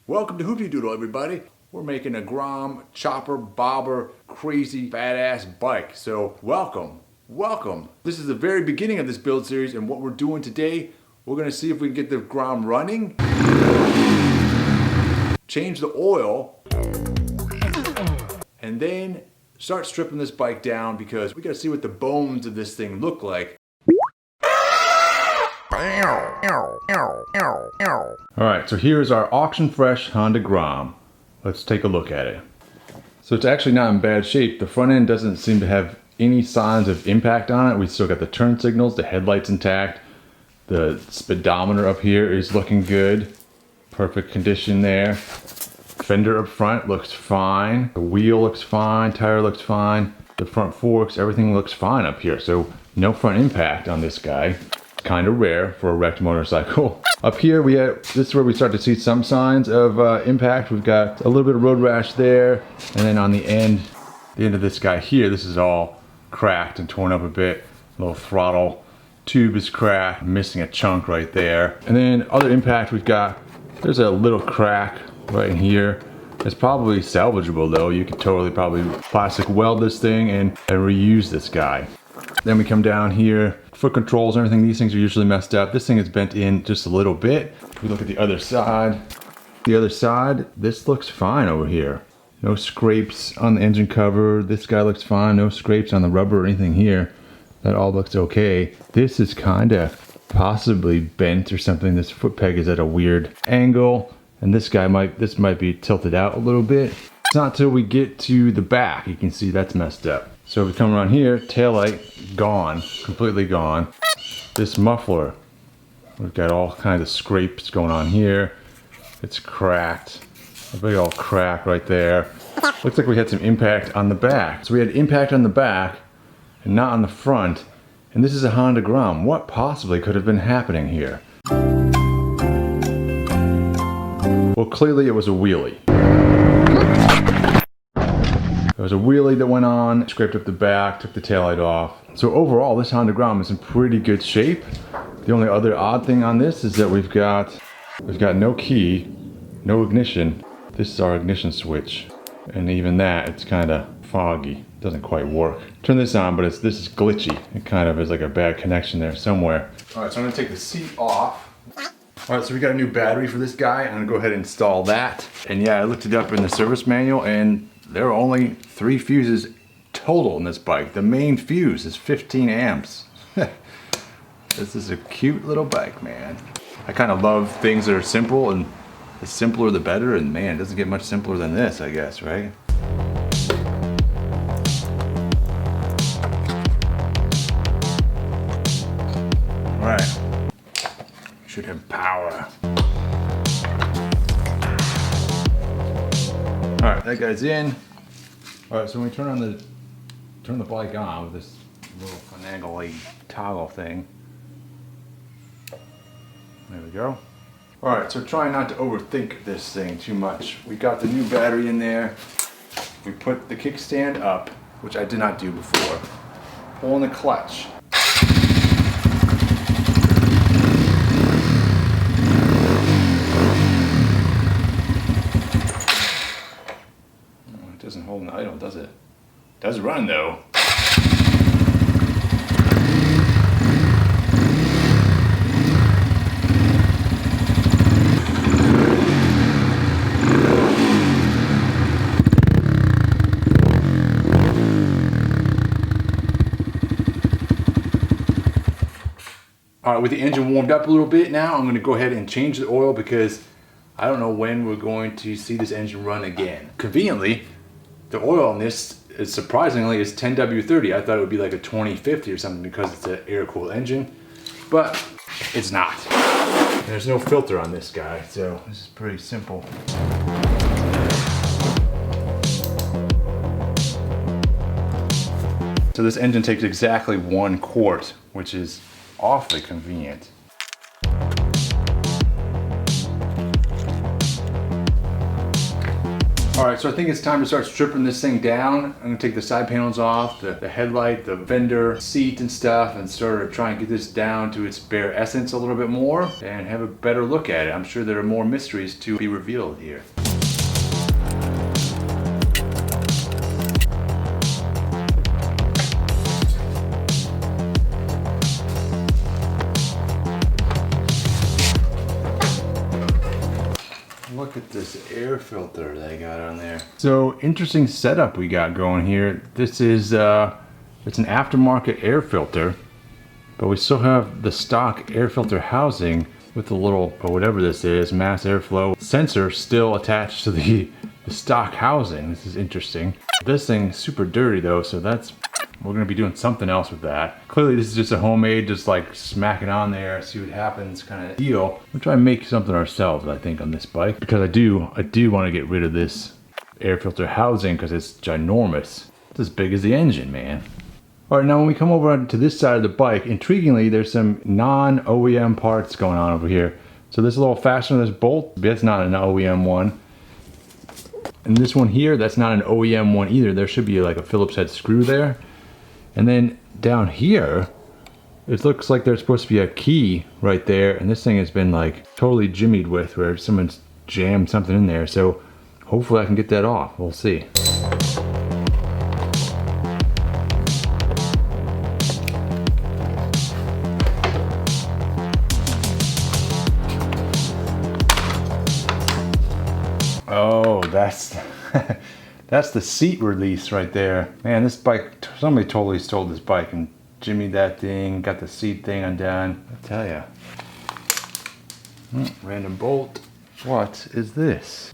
Welcome to Hoopty Doodle, everybody. We're making a Grom, chopper, bobber, crazy, badass bike. So welcome. This is the very beginning of this build series, and what we're doing today, we're gonna see if we can get the Grom running, change the oil, and then start stripping this bike down because we gotta see what the bones of this thing look like. Alright, so here's our auction fresh Honda Grom. Let's take a look at it. So it's actually not in bad shape. The front end doesn't seem to have any signs of impact on it. We still got the turn signals, the headlights intact. The speedometer up here is looking good. Perfect condition there. Fender up front looks fine. The wheel looks fine, tire looks fine. The front forks, everything looks fine up here. So no front impact on this guy. Kind of rare for a wrecked motorcycle. Up here this is where we start to see some signs of impact. We've got a little bit of road rash there, and then on the end of this guy here, this is all cracked and torn up a bit. Little throttle tube is cracked, missing a chunk right there. And then other impact there's a little crack right in here. It's probably salvageable though. You could totally probably plastic weld this thing and reuse this guy. Then we come down here, foot controls and everything, these things are usually messed up. This thing is bent in just a little bit. If we look at the other side, this looks fine over here. No scrapes on the engine cover. This guy looks fine. No scrapes on the rubber or anything here. That all looks okay. This is kind of possibly bent or something. This foot peg is at a weird angle. And this might be tilted out a little bit. It's not till we get to the back, you can see that's messed up. So if we come around here, taillight gone, completely gone. This muffler, we've got all kinds of scrapes going on here. It's cracked, a big old crack right there. Looks like we had some impact on the back. So we had impact on the back and not on the front. And this is a Honda Grom. What possibly could have been happening here? Well, clearly it was a wheelie. There was a wheelie that went on, scraped up the back, took the taillight off. So overall, this Honda Grom is in pretty good shape. The only other odd thing on this is that we've got no key, no ignition. This is our ignition switch. And even that, it's kind of foggy. Doesn't quite work. Turn this on, but this is glitchy. It kind of is like a bad connection there somewhere. All right, so I'm gonna take the seat off. All right, so we got a new battery for this guy. I'm gonna go ahead and install that. And yeah, I looked it up in the service manual and there are only 3 fuses total in this bike. The main fuse is 15 amps. This is a cute little bike, man. I kind of love things that are simple, and the simpler the better, and man, it doesn't get much simpler than this, I guess, right? All right, should have power. All right, that guy's in. All right, so when we turn the bike on with this little finagly toggle thing. There we go. All right, so try not to overthink this thing too much. We got the new battery in there. We put the kickstand up, which I did not do before. Pull in the clutch. Doesn't hold an idle, does it? Does run though. All right, with the engine warmed up a little bit now, I'm going to go ahead and change the oil because I don't know when we're going to see this engine run again. Conveniently, the oil on this is surprisingly 10W30. I thought it would be like a 2050 or something because it's an air-cooled engine, but it's not. And there's no filter on this guy, so this is pretty simple. So this engine takes exactly 1 quart, which is awfully convenient. All right, so I think it's time to start stripping this thing down. I'm gonna take the side panels off, the headlight, the fender seat and stuff, and sort of try and get this down to its bare essence a little bit more and have a better look at it. I'm sure there are more mysteries to be revealed here. Look at this air filter they got on there. So interesting setup we got going here. This is it's an aftermarket air filter, but we still have the stock air filter housing with the little, or whatever this is, mass airflow sensor still attached to the stock housing. This is interesting. This thing's super dirty though, so we're gonna be doing something else with that. Clearly this is just a homemade, just like smack it on there, see what happens kind of deal. We'll try and make something ourselves, I think, on this bike, because I do want to get rid of this air filter housing because it's ginormous. It's as big as the engine, man. All right, now when we come over to this side of the bike, intriguingly, there's some non-OEM parts going on over here. So this little fastener, this bolt, that's not an OEM one. And this one here, that's not an OEM one either. There should be like a Phillips head screw there. And then down here, it looks like there's supposed to be a key right there, and this thing has been like totally jimmied with, where someone's jammed something in there. So hopefully I can get that off. We'll see. Oh, that's that's the seat release right there. Man, this bike, somebody totally stole this bike and jimmied that thing, got the seat thing undone. I tell ya. Random bolt. What is this?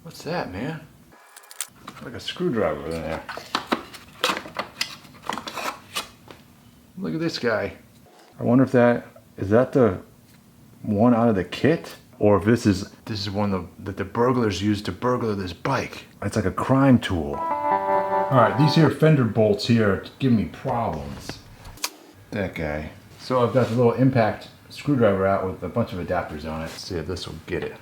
What's that, man? Like a screwdriver in there. Look at this guy. I wonder if is that the one out of the kit? Or if this is one that the burglars used to burglar this bike. It's like a crime tool. All right, these here fender bolts here give me problems. That guy. So I've got the little impact screwdriver out with a bunch of adapters on it. Let's see if this will get it.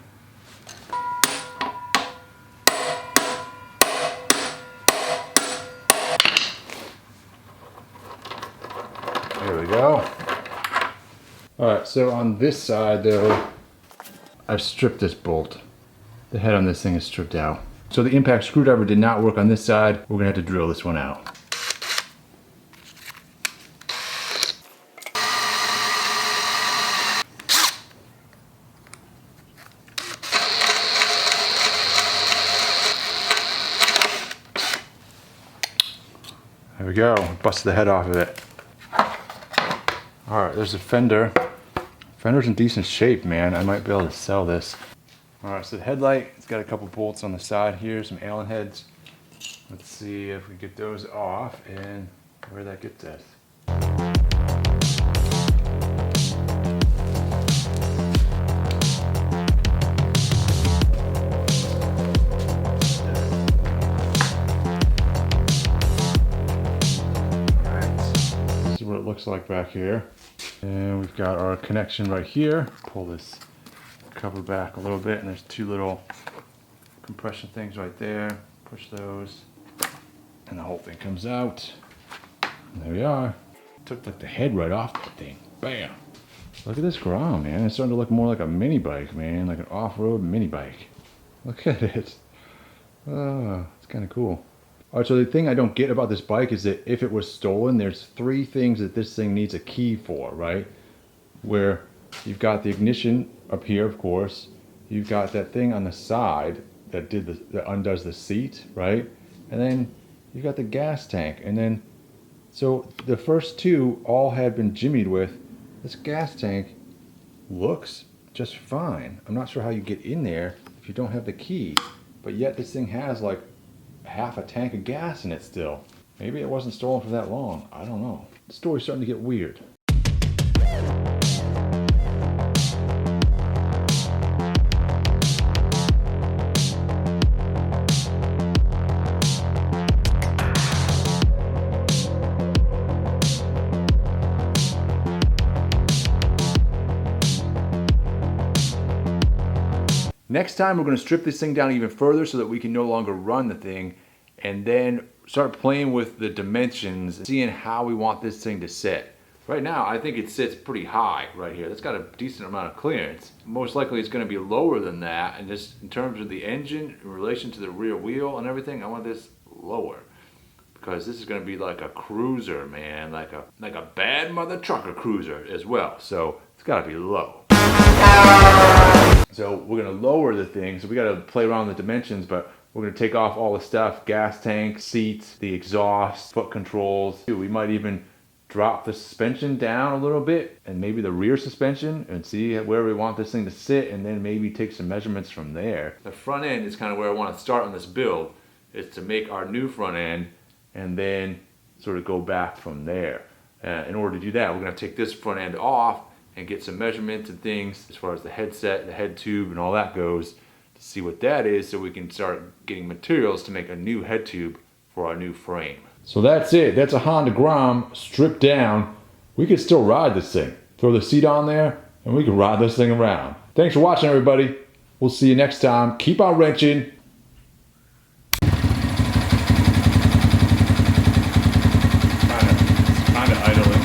There we go. All right, so on this side though, I've stripped this bolt. The head on this thing is stripped out. So the impact screwdriver did not work on this side. We're gonna have to drill this one out. There we go, busted the head off of it. All right, there's a fender. Fender's in decent shape, man. I might be able to sell this. All right, so the headlight, it's got a couple bolts on the side here, some Allen heads. Let's see if we get those off and where that gets us. All right, this is what it looks like back here. And we've got our connection right here. Pull this cover back a little bit, and there's two little compression things right there. Push those, and the whole thing comes out. And there we are. Took like the head right off that thing. Bam! Look at this Grom, man. It's starting to look more like a mini bike, man. Like an off-road mini bike. Look at it. Oh, it's kind of cool. All right, so the thing I don't get about this bike is that if it was stolen, there's three things that this thing needs a key for, right? Where you've got the ignition up here, of course. You've got that thing on the side that undoes the seat, right? And then you've got the gas tank. And then, so the first two all had been jimmied with. This gas tank looks just fine. I'm not sure how you get in there if you don't have the key, but yet this thing has like half a tank of gas in it still. Maybe it wasn't stolen for that long. I don't know. The story's starting to get weird. Next time we're going to strip this thing down even further so that we can no longer run the thing, and then start playing with the dimensions, seeing how we want this thing to sit. Right now, I think it sits pretty high right here. That's got a decent amount of clearance. Most likely it's going to be lower than that, and just in terms of the engine, in relation to the rear wheel and everything, I want this lower. Because this is going to be like a cruiser, man, like a bad mother trucker cruiser as well. So it's got to be low. So we're going to lower the thing, so we got to play around with the dimensions, but we're going to take off all the stuff, gas tank, seats, the exhaust, foot controls. We might even drop the suspension down a little bit, and maybe the rear suspension, and see where we want this thing to sit, and then maybe take some measurements from there. The front end is kind of where I want to start on this build, is to make our new front end, and then sort of go back from there. In order to do that, we're going to take this front end off and get some measurements and things as far as the headset, the head tube, and all that goes, to see what that is, so we can start getting materials to make a new head tube for our new frame. So that's it. That's a Honda Grom stripped down. We could still ride this thing. Throw the seat on there, and we can ride this thing around. Thanks for watching, everybody. We'll see you next time. Keep on wrenching. Kind of idling.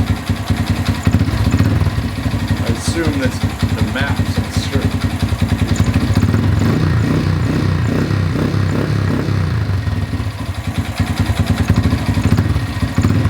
I assume that's the map.